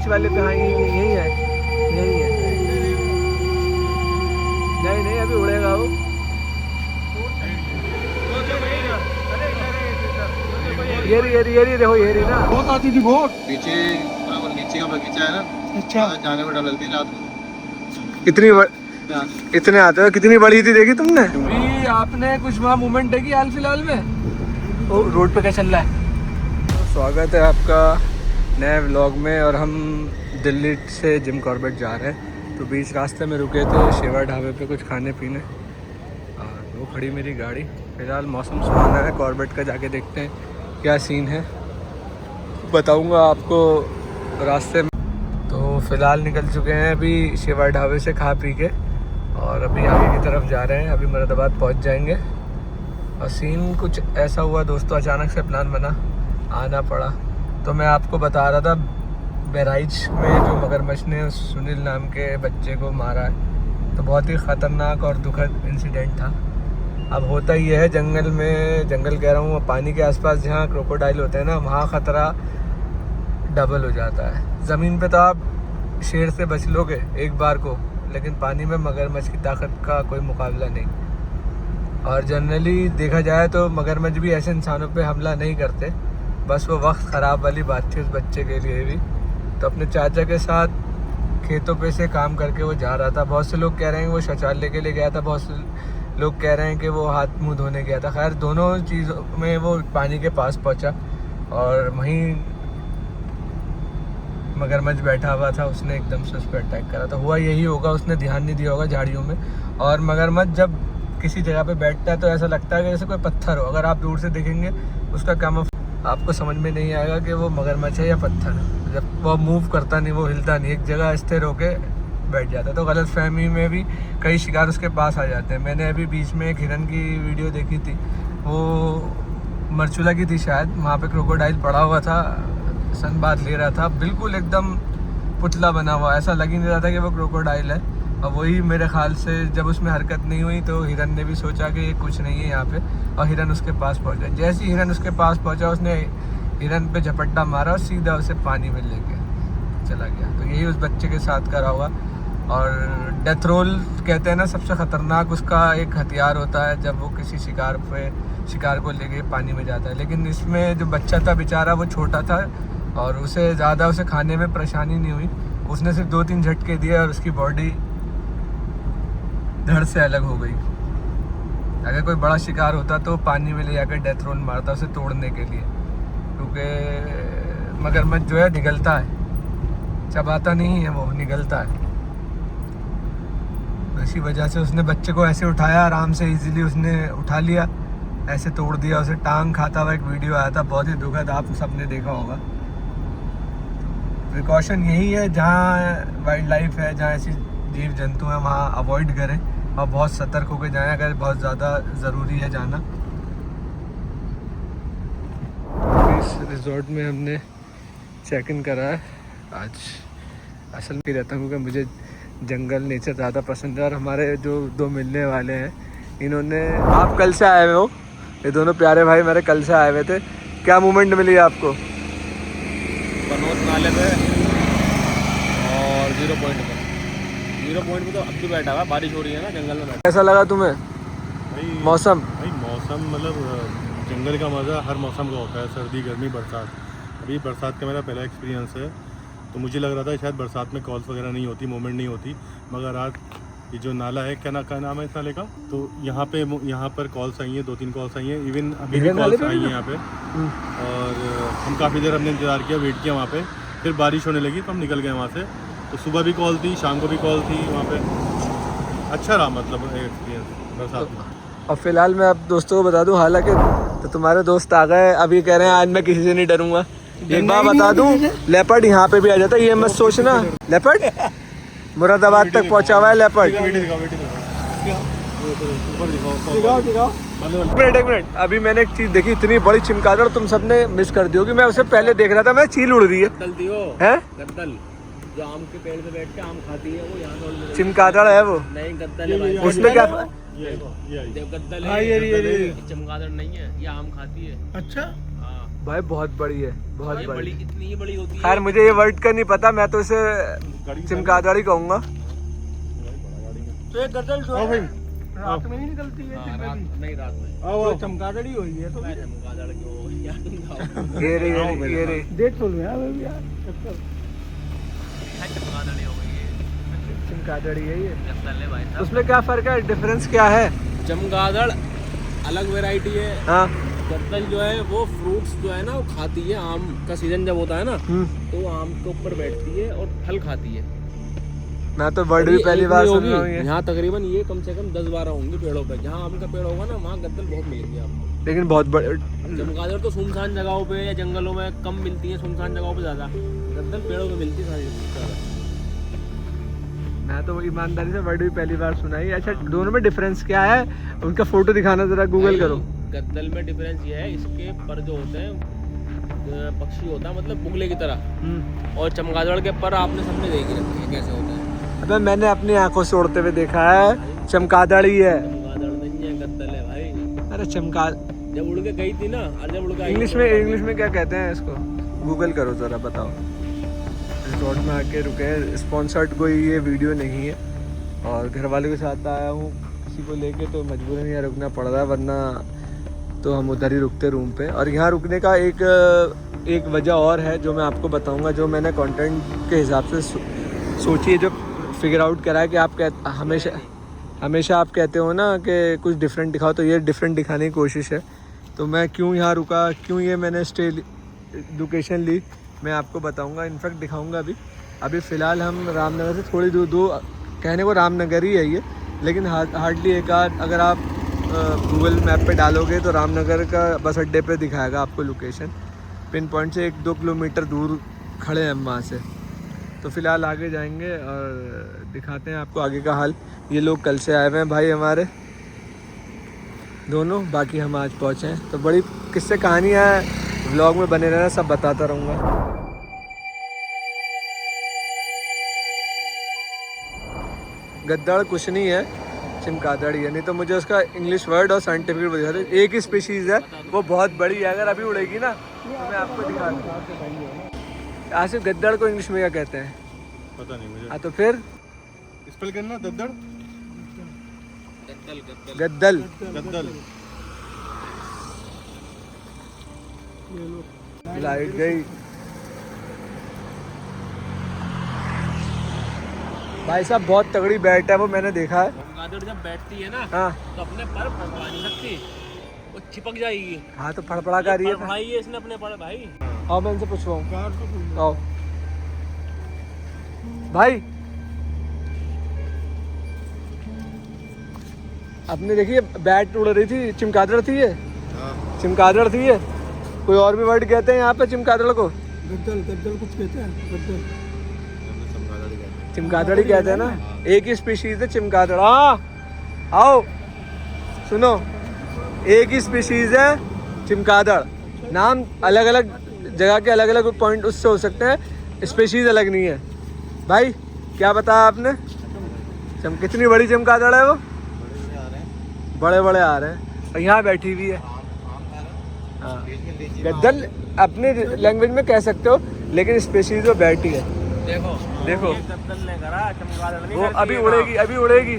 बीच वाले पे। हाँ यही है, यही है। नहीं नहीं अभी उड़ेगा वो। ये रही देखो, ये रही ना। बहुत आती थी बहुत पीछे नीचे का बगीचा है ना। अच्छा जाने में डर लगती है रात को। इतने आते हो। कितनी बड़ी थी देखी तुमने? अभी आपने कुछ वहाँ मूवमेंट देखी हाल फिलहाल में? ओ रोड पे क्या चल रहा है? तो स्वागत है आपका नए व्लॉग में। और हम दिल्ली से जिम कॉर्बेट जा रहे हैं, तो बीच रास्ते में रुके थे शेवा ढाबे पे कुछ खाने पीने। और वो खड़ी मेरी गाड़ी। फिलहाल मौसम सुहाना है कॉर्बेट का, जाके देखते हैं क्या सीन है, बताऊंगा आपको रास्ते में। तो फ़िलहाल निकल चुके हैं अभी शेवा ढाबे से खा पी के, और अभी आगे की तरफ जा रहे हैं। अभी मुरादाबाद पहुंच जाएंगे। और सीन कुछ ऐसा हुआ दोस्तों, अचानक से प्लान बना, आना पड़ा। तो मैं आपको बता रहा था बहराइच में जो मगरमच्छ ने सुनील नाम के बच्चे को मारा है, तो बहुत ही ख़तरनाक और दुखद इंसिडेंट था। अब होता ही है जंगल में, जंगल कह रहा हूँ, पानी के आसपास जहाँ क्रोकोडाइल होते हैं ना, वहाँ ख़तरा डबल हो जाता है। ज़मीन पे तो आप शेर से बच लोगे एक बार को, लेकिन पानी में मगरमच्छ की ताकत का कोई मुकाबला नहीं। और जनरली देखा जाए तो मगरमच्छ भी ऐसे इंसानों पे हमला नहीं करते, बस वो वक्त ख़राब वाली बात थी उस बच्चे के लिए भी। तो अपने चाचा के साथ खेतों पे से काम करके वो जा रहा था। बहुत से लोग कह रहे हैं वो शौचालय के लिए गया था, बहुत से लोग कह रहे हैं कि वो हाथ मुंह धोने गया था। खैर दोनों चीज़ों में वो पानी के पास पहुंचा, और वहीं मगरमच्छ बैठा हुआ था। उसने एकदम से उस पर अटैक करा। तो हुआ यही होगा, उसने ध्यान नहीं दिया होगा झाड़ियों में। और मगरमच्छ जब किसी जगह पे बैठता है तो ऐसा लगता है कि जैसे कोई पत्थर हो। अगर आप दूर से देखेंगे उसका काम आपको समझ में नहीं आएगा कि वो मगरमच्छ है या पत्थर है। जब वो मूव करता नहीं, वो हिलता नहीं, एक जगह स्थिर होके बैठ जाता है। तो गलतफहमी में भी कई शिकार उसके पास आ जाते हैं। मैंने अभी बीच में एक हिरन की वीडियो देखी थी, वो मरचूला की थी शायद, वहाँ पे क्रोकोडाइल पड़ा हुआ था, सनबाथ ले रहा था, बिल्कुल एकदम पुतला बना हुआ, ऐसा लग ही नहीं रहा था कि वो क्रोकोडाइल है। और वही मेरे ख्याल से जब उसमें हरकत नहीं हुई तो हिरन ने भी सोचा कि ये कुछ नहीं है यहाँ पे, और हिरन उसके पास पहुँचा। जैसे ही हिरन उसके पास पहुँचा, उसने हिरन पे झपट्टा मारा और सीधा उसे पानी में लेके चला गया। तो यही उस बच्चे के साथ करा हुआ। और डेथ रोल कहते हैं ना, सबसे ख़तरनाक उसका एक हथियार होता है जब वो किसी शिकार को लेके पानी में जाता है। लेकिन इसमें जो बच्चा था बेचारा, वो छोटा था और उसे ज़्यादा उसे खाने में परेशानी नहीं हुई। उसने सिर्फ 2-3 झटके दिए और उसकी बॉडी धड़ से अलग हो गई। अगर कोई बड़ा शिकार होता तो पानी में ले जाकर डेथ रोल मारता उसे तोड़ने के लिए, क्योंकि मगरमच्छ जो है निगलता है, चबाता नहीं है, वो निगलता है। इसी वजह से उसने बच्चे को ऐसे उठाया, आराम से इजीली उसने उठा लिया, ऐसे तोड़ दिया उसे। टांग खाता हुआ एक वीडियो आया था, बहुत ही दुखद, आप सबने देखा होगा। प्रिकॉशन यही है, जहाँ वाइल्ड लाइफ है, जहाँ ऐसी जीव जंतु हैं, वहाँ अवॉइड करें और बहुत सतर्क होकर जाएं अगर बहुत ज़्यादा ज़रूरी है जाना। इस रिजॉर्ट में हमने चेक इन करा है आज। असल में रहता हूँ क्योंकि मुझे जंगल नेचर ज़्यादा पसंद है। और हमारे जो 2 मिलने वाले हैं, इन्होंने, आप कल से आए हुए हो, ये दोनों प्यारे भाई मेरे कल से आए हुए थे। क्या मूवमेंट मिली आपको? बनोत नाले पे और 0 पॉइंट पे तो अब भी बैठा हुआ, बारिश हो रही है ना जंगल में बैठा। कैसा लगा तुम्हें मौसम? भाई मौसम मतलब जंगल का मज़ा हर मौसम का होता है, सर्दी गर्मी बरसात। अभी बरसात का मेरा पहला एक्सपीरियंस है, तो मुझे लग रहा था शायद बरसात में कॉल्स वगैरह नहीं होती, मूवमेंट नहीं होती। मगर आज ये जो नाला है, क्या नाम है इस नाले का, तो यहाँ पर कॉल्स आई हैं, 2-3 कॉल्स आई हैं, इवन अभी भी कॉल्स आई हैं यहाँ पे। और हम काफ़ी देर हमने इंतज़ार किया, वेट किया वहाँ पे। फिर बारिश होने लगी तो हम निकल गए वहाँ से। तो सुबह भी कॉल थी, शाम को भी कॉल थी वहाँ पे। अच्छा रहा मतलब एक्सपीरियंस बरसात में। और फिलहाल मैं अब दोस्तों को बता दूं, हालांकि तो तुम्हारे दोस्त आ गए, अभी कह रहे हैं आज मैं किसी से नहीं डरूंगा। एक बात बता दूं, लेपर्ड यहाँ पे भी आ जाता है, ये मत सोचना। लेपर्ड मुरादाबाद तक पहुँचा हुआ है लेपर्ड। एक मिनट, अभी मैंने एक चीज देखी, इतनी बड़ी चमगादड़, तुम सबने मिस कर दी होगी। मैं उसे पहले देख रहा था, मैं चील उड़ रही है। गद्दल जो आम के पेड़ पे बैठ के आम खाती है, वो यहाँ चमगादड़ है वो? नहीं, गद्दल है। उसमें क्या? गद्दल है, चमगादड़ नहीं है, ये आम खाती है। अच्छा, हाँ, भाई बहुत बड़ी है, बहुत ये बड़ी। बड़ी इतनी ही बड़ी होती है। खैर मुझे ये वर्ड का नहीं पता, मैं तो इसे चमगादड़ ही कहूँगा। तो ये गदल जो आओ है भाई, रात में ही निकलती है, हाँ, दिन में रात भी। नहीं, रात में। आओ आओ। चमगादड़ ही हुई है तो मैं चमगादड़ क्यों हो गई यार, तुम खाओ। ये रे ये रे देख तो लो यार अभी यार। मैं चमगादड़ ही हो गई है। चमगादड़ ही है ये। गद्दल है भाई साहब। उसमें क्या फर्क है, डिफरेंस क्या है? चमगादड़ अलग वैरायटी है। हाँ। गद्दल जो है वो फ्रूट्स जो है ना वो खाती है। आम का सीजन जब होता है ना तो वो आम के ऊपर बैठती है और फल खाती है। मैं तो वर्ड और भी ये पहली एक बार नहीं सुन रहा हूँ होगी। ये। यहाँ तकरीबन ये कम से कम 10-12 होंगे पेड़ों पे। जहाँ आम का पेड़ होगा ना वहाँ गद्दल बहुत मिलेंगे आपको। लेकिन बहुत बड़े। चमगादड़ तो सुनसान जगहों पे या जंगलों में कम मिलती है, सुनसान जगहों पे ज़्यादा। गद्दल पेड़ों पे मिलती है सारी। मैं तो ईमानदारी से वर्ड भी पहली बार सुना ही। अच्छा दोनों में डिफरेंस क्या है? उनका फोटो दिखाना जरा, गूगल करो। गद्दल में डिफरेंस ये है, इसके पर जो होते हैं पक्षी होता है मतलब बुगले की तरह, और चमगादड़ के पर आपने सबने देख ही रखे हैं कैसे होते हैं। अबे मैंने अपनी आंखों से उड़ते हुए देखा है, चमगादड़ ही है। चमगादड़ नहीं है, गद्दल है भाई। अरे चमका जब उड़ के गई थी ना, और जब उड़ के आई इंग्लिश थी में क्या कहते हैं इसको? गूगल करो जरा, बताओ। रिजॉर्ट में आके रुके, स्पॉन्सर्ड कोई ये वीडियो नहीं है, और घर वालों के साथ आया हूँ किसी को लेके, तो मजबूरन यहाँ रुकना पड़ रहा है, वरना तो हम उधर ही रुकते रूम पे। और यहाँ रुकने का एक वजह और है जो मैं आपको बताऊँगा, जो मैंने कंटेंट के हिसाब से सोची है, जो फिगर आउट करा है कि आप हमेशा आप कहते हो ना कि कुछ डिफरेंट दिखाओ, तो ये डिफरेंट दिखाने की कोशिश है। तो मैं क्यों यहाँ रुका, क्यों ये मैंने स्टे लोकेशन ली, मैं आपको बताऊंगा, इनफैक्ट दिखाऊंगा भी। अभी फ़िलहाल हम रामनगर से थोड़ी दूर कहने को रामनगर ही है ये, लेकिन हार्डली एक आध अगर आप गूगल मैप पे डालोगे तो रामनगर का बस अड्डे पे दिखाएगा आपको लोकेशन। पिन पॉइंट से 1-2 किलोमीटर दूर खड़े हैं हम वहाँ से। तो फ़िलहाल आगे जाएंगे और दिखाते हैं आपको आगे का हाल। ये लोग कल से आए हुए हैं भाई हमारे दोनों, बाकी हम आज पहुँचे हैं। तो बड़ी किस्से कहानियाँ हैं, व्लॉग में बने रहना, सब बताता रहूँगा। गद्दड़ कुछ नहीं है, चमगादड़ ही है। नहीं तो मुझे उसका इंग्लिश वर्ड और साइंटिफिक बता दो। एक ही स्पीशीज़ है, वो बहुत बड़ी है। अगर अभी उड़ेगी ना तो मैं आपको दिखा दूँ। आसिफ गद्दड़ को इंग्लिश में क्या कहते हैं? पता नहीं मुझे। हाँ तो फिर स्पेल करना, दद्दड़, गद्दल। गद्दल। लाइट गई भाई साहब, बहुत तगड़ी बैट है वो, मैंने देखा है। चमगादड़ जब बैठती है ना हाँ तो अपने पर फड़फड़ा नहीं सकती, वो चिपक जाएगी। हाँ, तो फड़फड़ा कर रही है। भाई ये इसने अपने पर भाई। आओ मैं इनसे पूछवाऊँ, आओ भाई। आपने देखी बैट उड़ रही थी, चमगादड़ थी ये? चमगादड़ थी ये? कोई और भी वर्ड कहते हैं यहाँ पे चमगादड़ को? गद्दल कुछ कहते हैं, गद्दल चमगादड़ ही कहते हैं ना, एक ही स्पीशीज है चमगादड़। हाँ आओ सुनो, एक ही स्पीशीज है चमगादड़, नाम अलग अलग जगह के अलग अलग पॉइंट उससे हो सकते हैं, स्पीशीज अलग नहीं है। भाई क्या बताया आपने? कितनी बड़ी चमगादड़ है वो? बड़े बड़े आ रहे हैं, और यहाँ बैठी हुई है। हाँ, गद्दल अपने लैंग्वेज में कह सकते हो, लेकिन स्पीशीज वो बैठी है। देखो ये गद्दल ने करा, चमगादड़ नहीं वो करती अभी है उड़ेगी, अभी उड़ेगी।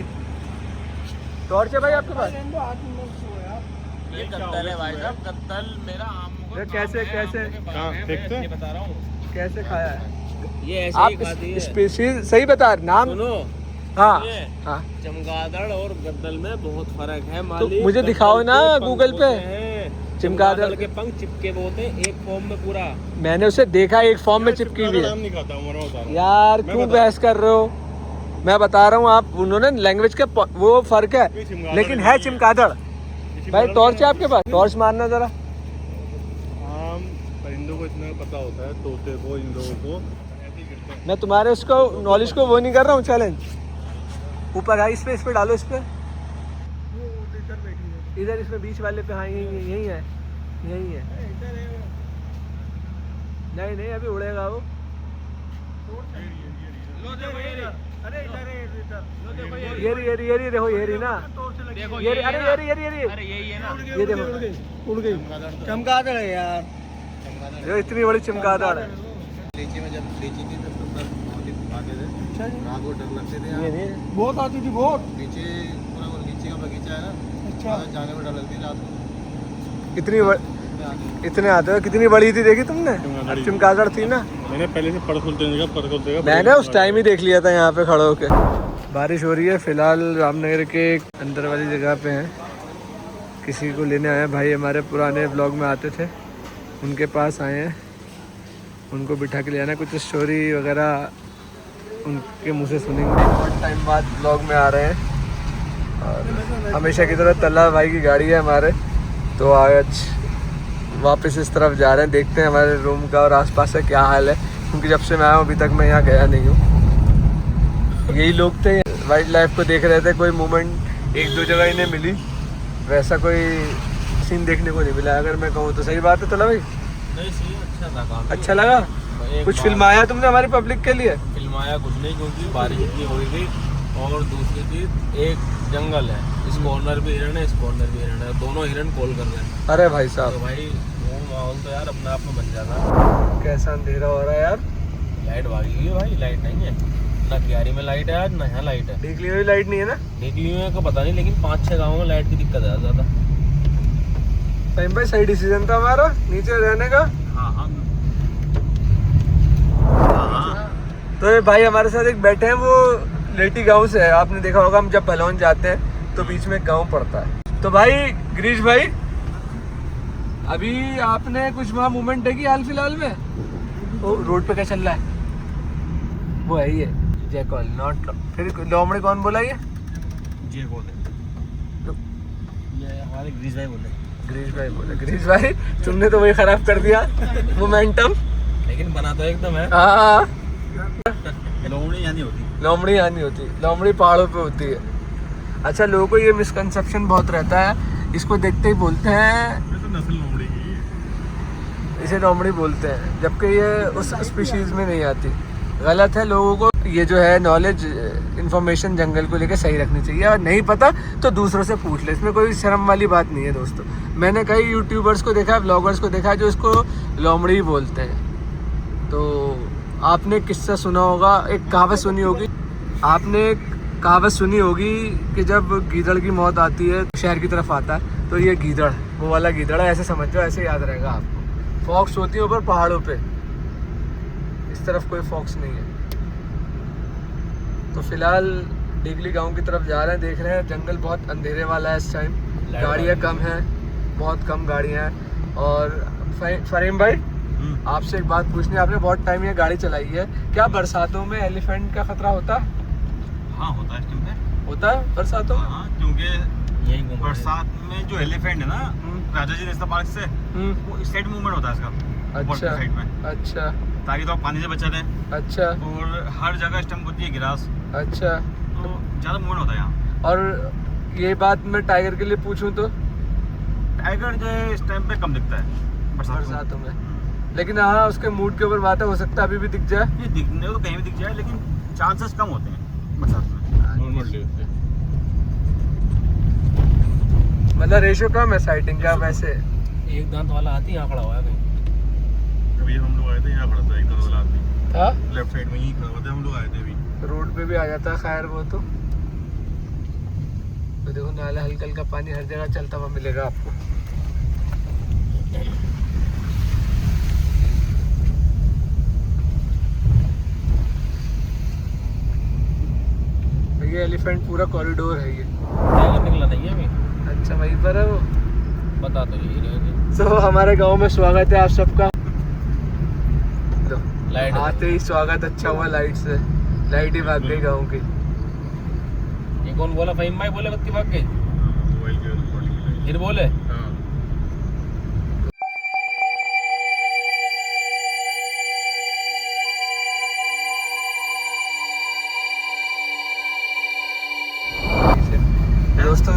टॉर्च है भाई आपके पास? काम। ये गद्दल है भाई साहब, गद्दल मेरा आम ये कैसे कहाँ फेंकते हैं? ये बता रहा हूँ, कैसे खाया है ये ऐसे ही आप? खाती है। स्पीशीज सही बता, नाम। सुनो, हाँ ये हाँ, चमगादड़ और गद्दल में बहुत फर्क है तो मालिक। मुझे दिखाओ गद्दल ना के पंख गूगल पे। होते हैं, चमगादड़ के पंख चिपके हुए होते हैं एक फॉर्म में पूरा। मैंने उसे देखा, एक फॉर्म में चिपकी हुई है। नाम नहीं खाता हूँ, मैं बता रहा हूँ। यार क्यों बहस कर रहे हो? मैं बता रहा हूँ, आप उन्होंने लैंग्वेज के वो फर्क है, लेकिन है चमगादड़। भाई टॉर्च है आपके पास? टॉर्च मारना जरा। आम परिंदों को इतना पता होता है, तोते को, इन लोगों को ऐसे ही करते हैं। मैं तुम्हारे उसको नॉलेज को वो नहीं कर रहा हूँ, चैलेंज। ऊपर है, इस पे डालो, इस पे इधर, इसमें बीच वाले पे। हाँ यही है, यही है। नहीं नहीं, अभी उड़ेगा वो। ये रही देखो, ये रही ना, देखो ये रही। अरे ये रही, अरे यही है ना, ये देखो उड़ गई। चमगादड़ है यार। जो इतनी बड़ी चमगादड़ है। लीची में जब लीची थी तब तो सर बहुत ही आते थे, अच्छा जी। रात को डर लगते थे यहाँ। बहुत आती थी बहुत। नीचे पूरा वो लीची का बगीचा है ना, अच्छा। वहाँ जाने में डर लगती थी रात को। इतने आते थे। कितनी बड़ी थी देखी तुमने? चमगादड़ थी ना, मैंने पहले से पर खुलते देखा, मैंने उस टाइम ही देख लिया था यहाँ पे खड़े होके। बारिश हो रही है फिलहाल, रामनगर के अंदर वाली जगह पे हैं। किसी को लेने आए हैं भाई, हमारे पुराने ब्लॉग में आते थे, उनके पास आए हैं। उनको बिठा के ले आना, कुछ स्टोरी वगैरह उनके मुंह से सुनेंगे। बहुत टाइम बाद ब्लॉग में आ रहे हैं और हमेशा की तरह तल्ला भाई की गाड़ी है हमारे, तो आज वापस इस तरफ जा रहे हैं। देखते हैं हमारे रूम का और आसपास का क्या हाल है, क्योंकि जब से मैं आया हूँ अभी तक मैं यहाँ गया नहीं हूँ। यही लोग थे, वाइल्ड लाइफ को देख रहे थे, कोई मूवमेंट एक दो जगह इन्हें मिली, वैसा कोई सीन देखने को नहीं मिला। अगर मैं कहूँ तो सही बात है तला भाई? नहीं सही, अच्छा था काम। अच्छा लगा? कुछ फिल्माया तुमने हमारी पब्लिक के लिए? फिल्माया कुछ नहीं, क्योंकि बारिश इतनी हो रही थी, और दूसरी चीज एक जंगल है, इस कॉर्नर भी हिरन है, इस कॉर्नर भी हिरन है, दोनों हिरन कॉल कर रहे हैं। अरे भाई तो साहब, भाई वो माहौल तो यार अपने आप में बन जाता। कैसा अंधेरा हो रहा है यार। लाइट भागी हुई है भाई, लाइट नहीं है ना, क्यारी में लाइट है आज, ना यहाँ लाइट है। निकली हुई लाइट नहीं है ना? निकली हुई है को पता नहीं, लेकिन 5-6 गाँव में लाइट की दिक्कत है ज़्यादा। टाइम भाई सही डिसीजन था हमारा नीचे रहने का। हाँ। तो ये भाई हमारे साथ एक बैठे हैं, वो लेटी गांव से है। आपने देखा होगा हम जब पहलौन जाते हैं तो बीच में गांव पड़ता है। तो भाई गिरीश भाई, अभी आपने कुछ वहाँ मूवमेंट देखी हाल फिलहाल में? वो रोड पे क्या चल रहा है? वो है ये जय कॉल नॉट। फिर लोमड़ी कौन बोला ये? जी बोले, ये हमारे गिरीश भाई बोले। गिरीश भाई बोले। गिरीश भाई तुमने तो वही खराब कर दिया मोमेंटम। लेकिन बना तो एकदम है। हाँ, लोमड़ी यहाँ नहीं होती। लोमड़ी यहाँ नहीं होती, लोमड़ी पहाड़ों पे होती है। अच्छा, लोगों को ये मिसकंसेप्शन बहुत रहता है, इसको देखते ही बोलते हैं तो नस्ल लोमड़ी की है। इसे लोमड़ी बोलते हैं, जबकि ये उस स्पीशीज में नहीं आती। गलत है। लोगों को ये जो है नॉलेज, इन्फॉर्मेशन जंगल को लेकर सही रखनी चाहिए, और नहीं पता तो दूसरों से पूछ ले। इसमें कोई शर्म वाली बात नहीं है दोस्तों। मैंने कई यूट्यूबर्स को देखा है, ब्लॉगर्स को देखा है जो इसको लोमड़ी ही बोलते हैं। तो आपने किस्सा सुना होगा, एक कहावत सुनी होगी, आपने कहावत सुनी होगी कि जब गीदड़ की मौत आती है शहर की तरफ आता है, तो ये गीदड़ वो वाला गीदड़ है, ऐसे समझो, ऐसे याद रहेगा आपको। फॉक्स होती है ऊपर पहाड़ों पे, इस तरफ कोई फॉक्स नहीं है। तो फिलहाल डिगली गांव की तरफ जा रहे हैं, देख रहे हैं जंगल बहुत अंधेरे वाला है इस टाइम, गाड़ियाँ कम हैं, बहुत कम गाड़ियाँ हैं। और फरीम भाई, आपसे एक बात पूछनी है, आपने बहुत टाइम ये गाड़ी चलाई है, क्या बरसातों में एलिफेंट का खतरा होता है? हाँ होता है, इस टाइम पे होता है बरसातों में? हाँ, क्योंकि यही घूम बरसात में जो एलिफेंट है ना, राजा जी नेशनल पार्क से वो इस साइड मूवमेंट होता है इसका, अच्छा साइड में, अच्छा ताकि तो आप पानी से बचा रहें। अच्छा और हर जगह स्टम्प होती है गिरास, अच्छा। तो ज़्यादा मूवमेंट होता है यहाँ। और ये बात मैं टाइगर के लिए पूछूं तो? टाइगर जो है इस टाइम पे कम दिखता है बरसातों में, लेकिन हाँ उसके मूड के ऊपर बात है, हो सकता है अभी भी दिख जाए। ये दिखने को तो कहीं भी दिख जाए, लेकिन चांसेस कम होते हैं बरसात में, नॉर्मली होते हैं। मतलब रेशो कम है साइटिंग का वैसे। एक दांत वाला हाथी यहाँ खड़ा हुआ है कहीं। अभी हम लोग आए थे, यहाँ खड़ा था एक वाला आदमी, हाँ, लेफ्ट साइड में ही खड़ा हुआ था, हम लोग आए थे अभी। रोड पे भी आ जाता है, खैर वो तो देखो नाला हल्का हल्का पानी हर जगह चलता हुआ मिलेगा आपको। ये एलिफेंट पूरा कॉरिडोर है ये। टाइगर निकला नहीं है अभी। अच्छा, वहीं पर है वो। बता तो यही रहे। तो हमारे गांव में स्वागत है आप सबका। लाइट आते ही स्वागत अच्छा हुआ लाइट से, लाइट ही भाग गई गाँव की। ये कौन बोला? फहीम भाई बोले बत्ती भाग गई, मोबाइल के रिकॉर्डिंग के लिए। फिर बोले हाँ। दोस्तों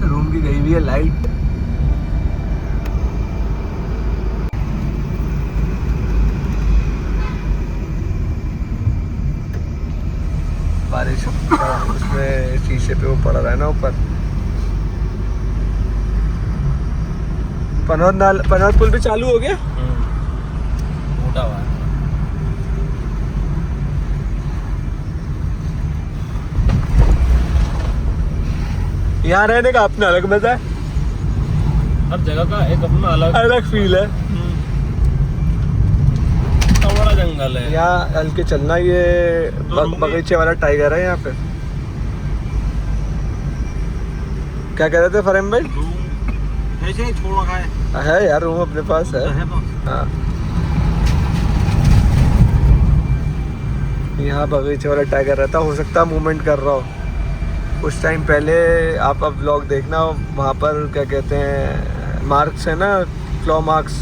रूम की गई हुई है लाइट। बारिश उसमें शीशे पे वो पड़ रहा है ना ऊपर। पनौत पुल भी चालू हो गया। टूटा हुआ है। यहाँ रहने का अपना अलग मजा है, हर जगह का एक अपना अलग फील है। इतना बड़ा जंगल है। यहाँ हल्के चलना, ये बगीचे वाला टाइगर है यहाँ पे। क्या कह रहे थे फरीम भाई? ऐसे छोड़ रखा है यार, रूम अपने पास है। हाँ, यहाँ बगीचे वाला टाइगर रहता, हो सकता है मूवमेंट कर रहा हो। उस टाइम पहले आप अब व्लॉग देखना, वहाँ पर क्या कहते हैं मार्क्स है ना, क्लॉ मार्क्स,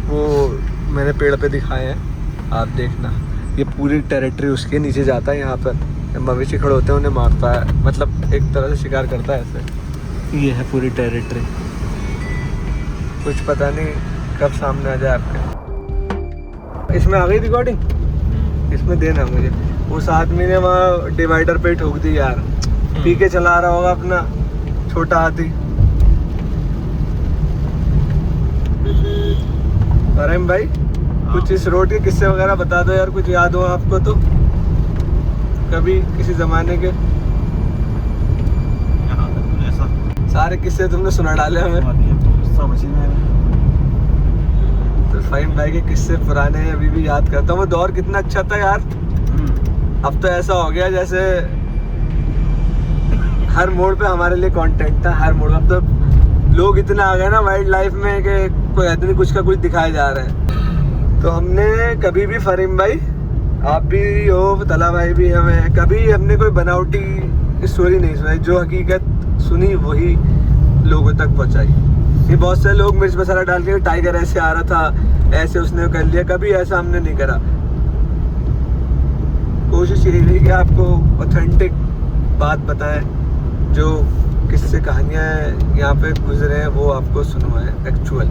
वो मैंने पेड़ पे दिखाए हैं, आप देखना। ये पूरी टेरिटरी उसके नीचे जाता है। यहाँ पर मवेशी खड़े होते हैं, उन्हें मारता है, मतलब एक तरह से शिकार करता है ऐसे। ये है पूरी टेरिटरी, कुछ पता नहीं कब सामने आ जाए आपके। इसमें आ गई रिकॉर्डिंग, इसमें देना मुझे। उस आदमी ने वहाँ डिवाइडर पे ठोक दी यार, पी के चला रहा होगा अपना छोटा हाथी। फरीम भाई कुछ इस रोड के किस्से वगैरह बता दो यार, कुछ याद हो आपको तो, कभी किसी जमाने के। ऐसा सारे किस्से तुमने सुना डाले हमें। तो फहीम भाई के किस्से पुराने हैं, अभी भी याद करता हूँ। वो दौर कितना अच्छा था यार। अब तो ऐसा हो गया जैसे हर मोड़ पे हमारे लिए कंटेंट था, हर मोड़। अब तो लोग इतना आ गए ना वाइल्ड लाइफ में कि कोई आदमी कुछ का कुछ दिखाया जा रहा है। तो हमने कभी भी फरीम भाई, आप भी हो, तला भाई भी, हमें कभी हमने कोई बनावटी स्टोरी नहीं सुनाई। जो हकीकत सुनी वही लोगों तक पहुंचाई। ये बहुत से लोग मिर्च मसाला डाल के टाइगर ऐसे आ रहा था, ऐसे उसने कर लिया, कभी ऐसा हमने नहीं करा। कोशिश यही रही कि आपको ऑथेंटिक बात बताएं, जो किससे कहानियाँ यहाँ पे गुजरे हैं वो आपको सुनवाएं एक्चुअल।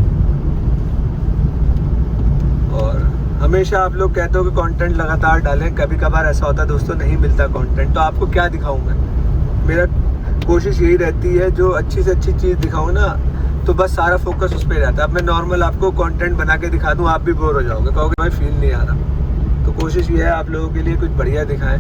और हमेशा आप लोग कहते हो कि कंटेंट लगातार डालें, कभी कभार ऐसा होता है दोस्तों नहीं मिलता कंटेंट, तो आपको क्या दिखाऊं मैं? मेरा कोशिश यही रहती है जो अच्छी से अच्छी चीज़ दिखाऊं ना, तो बस सारा फोकस उस पर रहता है। अब मैं नॉर्मल आपको कंटेंट बना के दिखा दूं, आप भी बोर हो जाओगे, कहोगे भाई फील नहीं आ रहा। तो कोशिश ये है आप लोगों के लिए कुछ बढ़िया दिखाएं,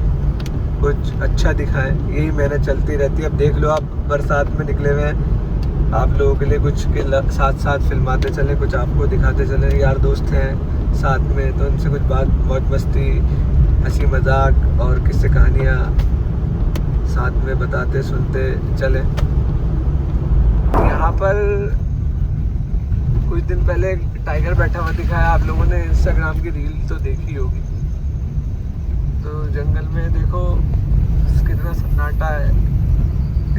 कुछ अच्छा दिखाएं, यही मेहनत चलती रहती है। अब देख लो, आप बरसात में निकले हुए हैं, आप लोगों के लिए कुछ के साथ साथ फिल्माते चलें, कुछ आपको दिखाते चलें। यार दोस्त हैं साथ में, तो उनसे कुछ बात, मौज मस्ती, हंसी मजाक और किस्से कहानियाँ साथ में बताते सुनते चलें। यहाँ पर कुछ दिन पहले एक टाइगर बैठा हुआ दिखाया, आप लोगों ने इंस्टाग्राम की रील तो देखी होगी। तो जंगल में देखो कितना सन्नाटा है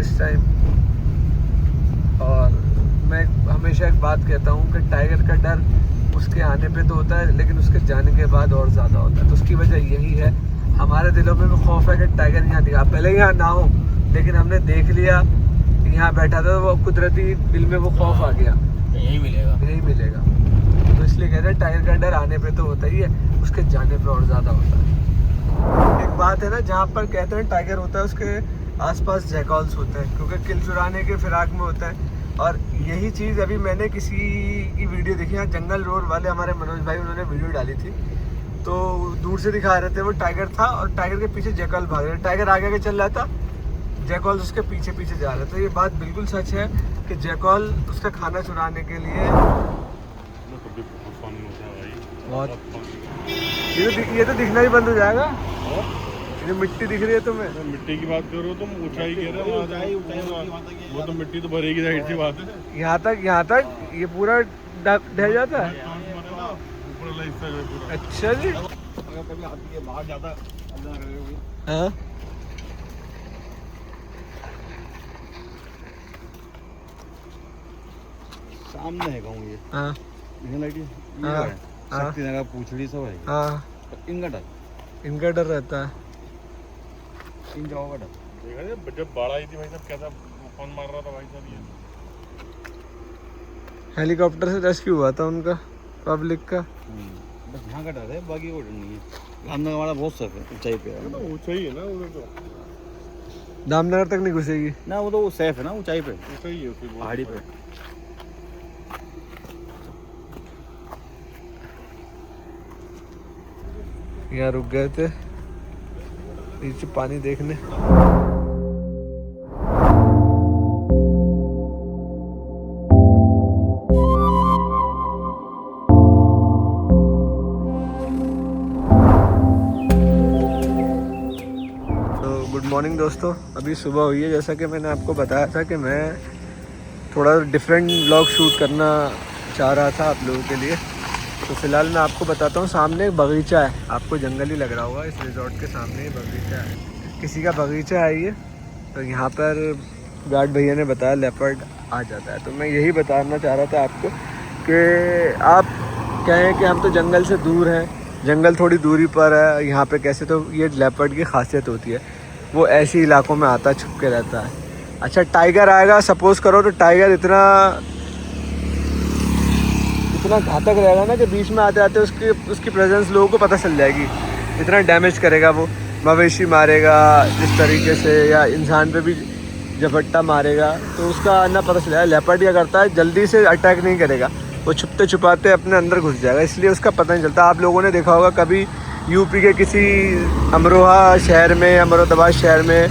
इस टाइम। और मैं हमेशा एक बात कहता हूँ कि टाइगर का डर उसके आने पे तो होता है, लेकिन उसके जाने के बाद और ज़्यादा होता है। तो उसकी वजह यही है, हमारे दिलों में भी खौफ है कि टाइगर यहाँ दिखा, भले यहाँ ना हो, लेकिन हमने देख लिया यहाँ बैठा था, वो कुदरती दिल में वो खौफ आ गया, यही मिलेगा, यही मिलेगा। तो इसलिए कहते हैं टाइगर का डर आने पे तो होता ही है, उसके जाने पे और ज़्यादा होता है। एक बात है ना, जहाँ पर कहते हैं टाइगर होता है उसके आसपास जैकॉल्स होते हैं, क्योंकि किल चुराने के फिराक में होता है। और यही चीज़ अभी मैंने किसी की वीडियो देखी, यहाँ जंगल रोड वाले हमारे मनोज भाई, उन्होंने वीडियो डाली थी। तो दूर से दिखा रहे थे, वो टाइगर था और टाइगर के पीछे जैकॉल भाग रहे, टाइगर आगे आगे चल रहा था, जैकॉल उसके पीछे पीछे जा रहा था। ये बात बिल्कुल सच है कि जैकॉल उसका खाना चुराने के लिए बहुत, ये तो दिखना ही बंद हो जाएगा। ये मिट्टी दिख रही है तुम्हें? मिट्टी की बात करो तुम, ऊंचाई कह रहे हो, वो तो मिट्टी तो भरेगी, जाहिर सी बात है। यहाँ तक ये पूरा ढह जाता है। अच्छा जी, बाहर जाता हाँ सामने है गाँव ये। हाँ हाँ, शक्ति नगर पूछड़ी सब है। हाँ, इनका डर रहता है। इन जाओ का डर। जब बाढ़ आई थी भाई साहब, कैसा कौन मार रहा था भाई साहब? ये हेलीकॉप्टर से रेस्क्यू हुआ था उनका, पब्लिक का। बस यहाँ का डर है, बाकी कोई डर नहीं है। रामनगर हमारा बहुत सेफ है, ऊंचाई पे है। तो ऊंचाई है ना उधर, तो दामनगर तक नहीं घुसेगी ना, वो तो सेफ है ना, ऊंचाई पे, ऊंचाई है पहाड़ी पे। यहाँ रुक गए थे नीचे पानी देखने। तो गुड मॉर्निंग दोस्तों, अभी सुबह हुई है। जैसा कि मैंने आपको बताया था कि मैं थोड़ा डिफरेंट व्लॉग शूट करना चाह रहा था आप लोगों के लिए। तो फ़िलहाल मैं आपको बताता हूँ, सामने एक बगीचा है, आपको जंगल ही लग रहा होगा, इस रिजॉर्ट के सामने ही बगीचा है, किसी का बगीचा है ये। तो यहाँ पर गार्ड भैया ने बताया लेपर्ड आ जाता है। तो मैं यही बताना चाह रहा था आपको कि आप कहें कि हम तो जंगल से दूर हैं, जंगल थोड़ी दूरी पर है यहाँ पे कैसे, तो ये लेपर्ड की खासियत होती है, वो ऐसी इलाकों में आता छुप के रहता है। अच्छा टाइगर आएगा सपोज़ करो, तो टाइगर इतना घातक रहेगा ना कि बीच में आते आते उसकी प्रेजेंस लोगों को पता चल जाएगी, इतना डैमेज करेगा वो। मवेशी मारेगा जिस तरीके से, या इंसान पे भी झपट्टा मारेगा, तो उसका ना पता चल जाएगा। लेपर्ड क्या करता है, जल्दी से अटैक नहीं करेगा, वो छुपते छुपाते अपने अंदर घुस जाएगा, इसलिए उसका पता नहीं चलता। आप लोगों ने देखा होगा कभी यूपी के किसी अमरोहा शहर में, अमरोदाबाद शहर में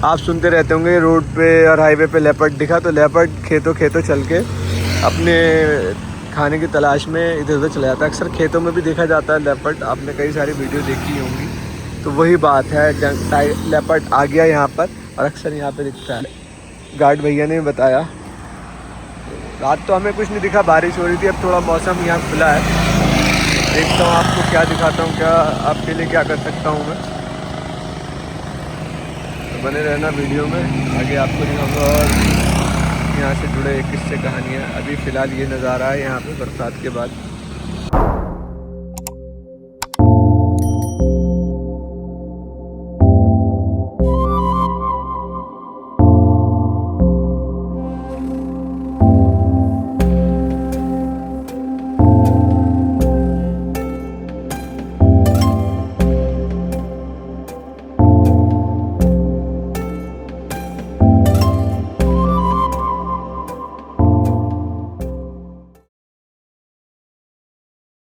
आप सुनते रहते होंगे रोड पे और हाईवे पे लेपर्ड दिखा, तो लेपर्ड खेतों चल के अपने खाने की तलाश में इधर उधर चला जाता है। अक्सर खेतों में भी देखा जाता है लेपर्ड, आपने कई सारी वीडियो देखी होंगी। तो वही बात है, लेपर्ड आ गया यहाँ पर और अक्सर यहाँ पे दिखता है। गार्ड भैया ने बताया, रात तो हमें कुछ नहीं दिखा, बारिश हो रही थी, अब थोड़ा मौसम यहाँ खुला है। देखता हूँ आपको क्या दिखाता हूँ, क्या आपके लिए क्या कर सकता हूँ मैं। तो बने रहना वीडियो में, आगे आपको दिखाऊंगा और यहाँ से जुड़े किस्से कहानियाँ। अभी फ़िलहाल ये नज़ारा है यहाँ पे बरसात के बाद।